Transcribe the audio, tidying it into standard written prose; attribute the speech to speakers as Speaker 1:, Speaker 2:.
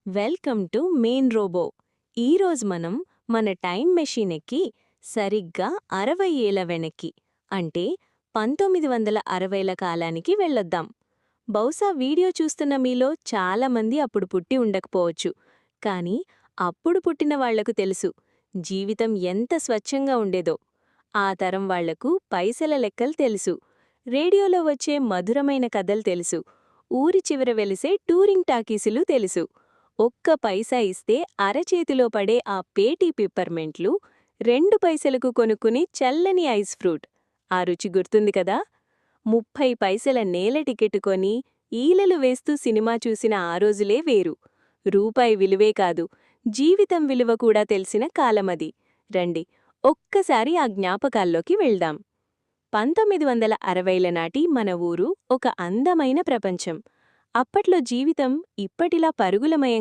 Speaker 1: Welcome to main robo. ఈరోజు మనం మన టైం మెషిన్ ఎక్కి సరిగ్గా 60 ఏళ్ల వెనక్కి అంటే 1960ల కాలానికి వెళ్ళొద్దాం. బహుశా వీడియో చూస్తున్న మీలో చాలామంది అప్పుడు పుట్టి ఉండకపోవచ్చు. కానీ అప్పుడు పుట్టిన వాళ్లకు తెలుసు జీవితం ఎంత స్వచ్ఛంగా ఉండేదో. ఆ తరం వాళ్లకు పైసల లెక్కలు తెలుసు, రేడియోలో వచ్చే మధురమైన కథలు తెలుసు, ఊరి చివర వెలిసే టూరింగ్ టాకీసులు తెలుసు. ఒక్క పైసా ఇస్తే అరచేతిలో పడే ఆ పేటీ పిప్పర్మెంట్లు, 2 పైసలకు కొనుక్కుని చల్లని ఐస్ ఫ్రూట్, ఆ రుచి గుర్తుంది కదా. 30 పైసల నేల టికెట్ కొని ఈలలు వేస్తూ సినిమా చూసిన ఆ రోజులే వేరు. రూపాయి విలువే కాదు, జీవితం విలువ కూడా తెలిసిన కాలమది. రండి, ఒక్కసారి ఆ జ్ఞాపకాల్లోకి వెళ్దాం. 1960ల నాటి మన ఊరు ఒక అందమైన ప్రపంచం. అప్పట్లో జీవితం ఇప్పటిలా పరుగులమయం